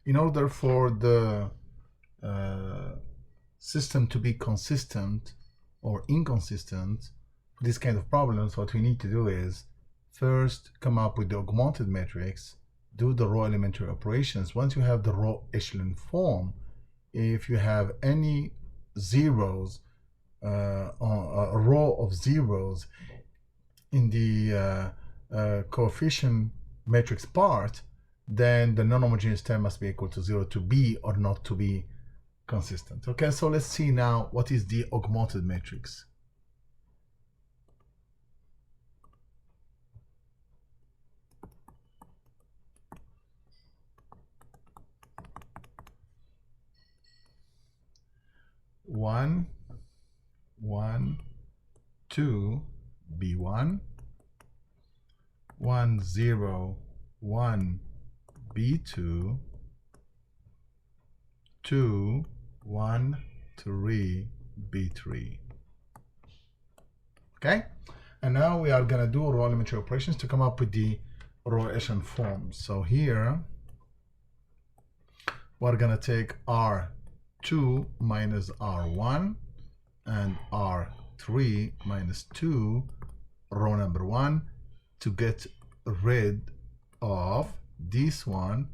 In order for the system to be consistent or inconsistent, for this kind of problems, what we need to do is first come up with the augmented matrix, do the row elementary operations. Once you have the row echelon form, if you have any zeros, a row of zeros in the coefficient matrix part, then the non-homogeneous term must be equal to 0 to be or not to be consistent. Okay, so let's see now what is the augmented matrix. One, 2, B1, 1, 0, 1, B2, 2, 1, 3, B3. Okay, and now we are going to do row elementary operations to come up with the row echelon form. So here we're going to take R2 minus R1 and R3 minus 2, row number 1, to get rid of this one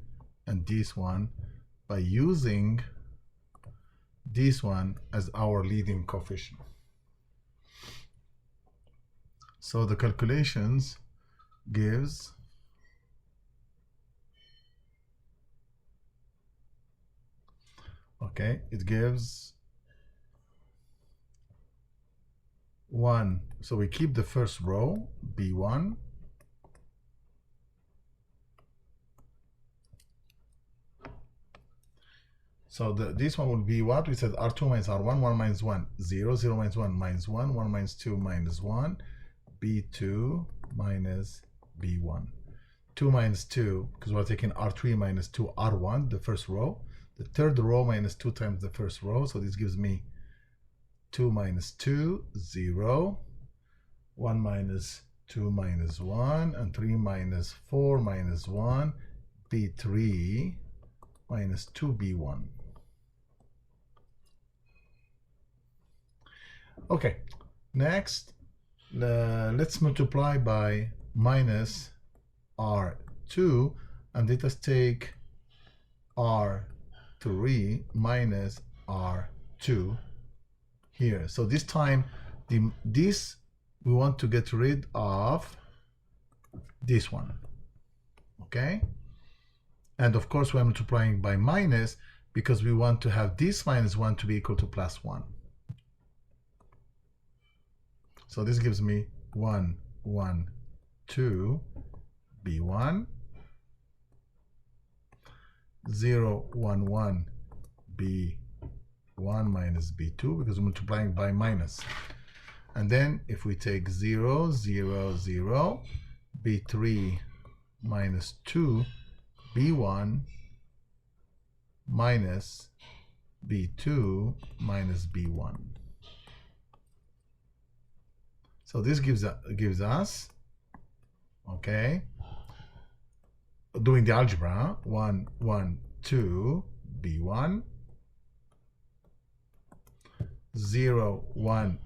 and this one by using this one as our leading coefficient. So the calculations gives it gives 1. So we keep the first row, B1, so this one will be what? We said R2 minus R1, 1 minus 1, 0, 0 minus 1, minus 1, 1 minus 2, minus 1, B2 minus B1. 2 minus 2, because we're taking R3 minus 2, R1, the first row. The third row minus 2 times the first row, so this gives me 2 minus 2, 0, 1 minus 2 minus 1, and 3 minus 4 minus 1, B3 minus 2B1. Okay, next, let's multiply by minus R2, and let us take R3 minus R2 here. So this time, this we want to get rid of this one, okay? And of course, we're multiplying by minus because we want to have this minus 1 to be equal to plus 1. So this gives me 1, 1, 2, B1, 0, 1, 1, B1 minus B2, because we're multiplying by minus. And then if we take 0, 0, 0, B3 minus 2, B1 minus B2 minus B1. So this gives us, okay, doing the algebra, 1, 1, 2, B1, 0, 1,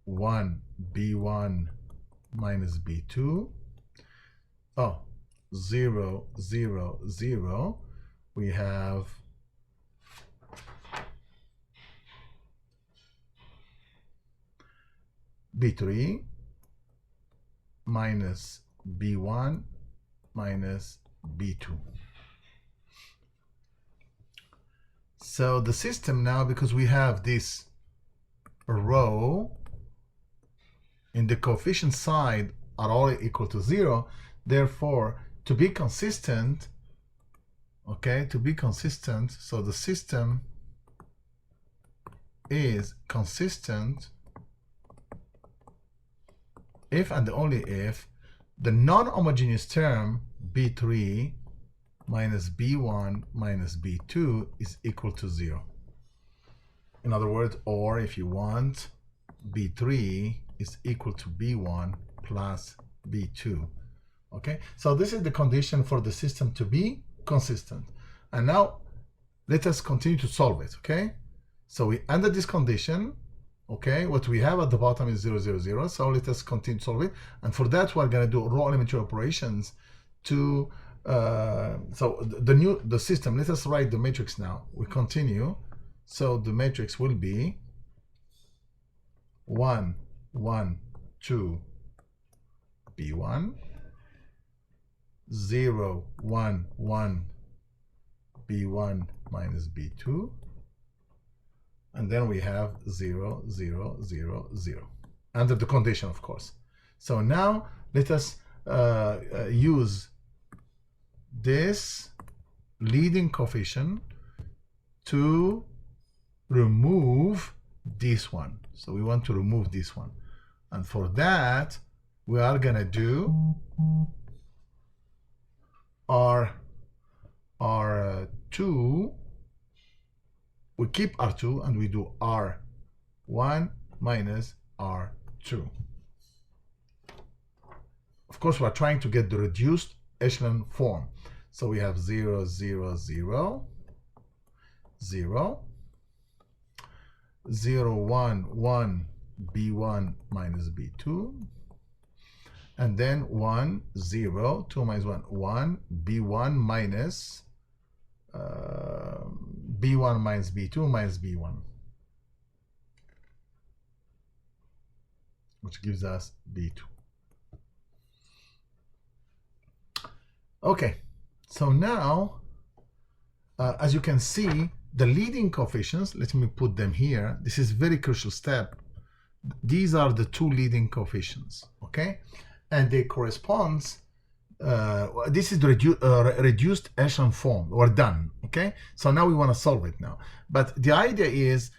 1, B1 minus B2, 0, 0, 0, we have B3 minus B1 minus B2. So the system now, because we have this row in the coefficient side are all equal to 0, therefore to be consistent, okay, to be consistent, so the system is consistent if and only if the non-homogeneous term B3 minus B1 minus B2 is equal to 0. In other words, or if you want, B3 is equal to B1 plus B2. Okay, so this is the condition for the system to be consistent. And now let us continue to solve it, okay? So we under this condition, okay, what we have at the bottom is 0, 0, 0. So let us continue to solve it. And for that, we're going to do row elementary operations to, so the system, let us write the matrix now. We continue. So the matrix will be 1, 1, 2, B1, 0, 1, 1, B1 minus B2, and then we have 0, 0, 0, 0, under the condition, of course. So now let us use this leading coefficient to remove this one. So we want to remove this one. And for that, we are going to do R2. We keep R2 and we do R1 minus R2. Of course, we're trying to get the reduced echelon form. So we have 0, 0, 0, 0, 0, 1, 1, B1 minus B2, and then 1, 0, 2 minus 1, 1, B1 minus B1 minus B2 minus B1, which gives us B2. Okay, so now, as you can see, the leading coefficients, let me put them here. This is a very crucial step. These are the two leading coefficients, okay? And they correspond, this is the reduced echelon form. We're done, okay? So now we want to solve it now. But the idea is,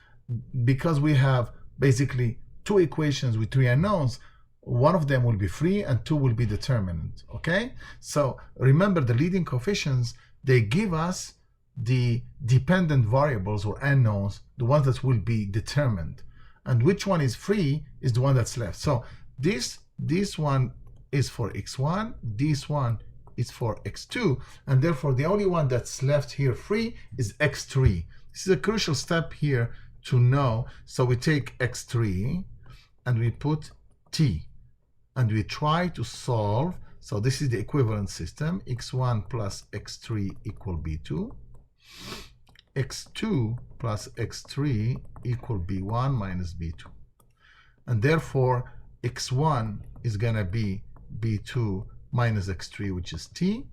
because we have basically two equations with three unknowns, one of them will be free and two will be determinant, okay? So remember, the leading coefficients, they give us the dependent variables or unknowns, the ones that will be determined. And which one is free is the one that's left. So this one is for x1, this one is for x2, and therefore the only one that's left here free is x3. This is a crucial step here to know. So we take x3 and we put t, and we try to solve. So this is the equivalent system, x1 plus x3 equal b2, x2 plus x3 equal b1 minus b2, and therefore x1 is going to be b2 minus x3, which is t,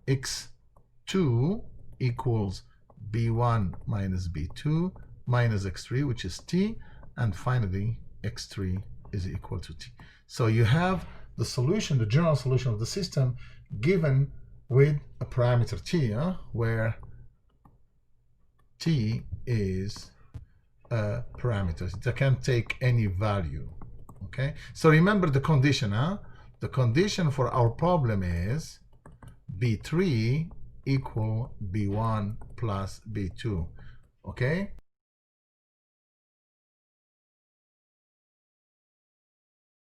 x2 equals b1 minus b2 minus x3, which is t, and finally x3 is equal to t. So you have the solution, the general solution of the system, given with a parameter t, where t is a parameter. It can take any value, okay? So remember the condition, The condition for our problem is b3 equal b1 plus b2, okay?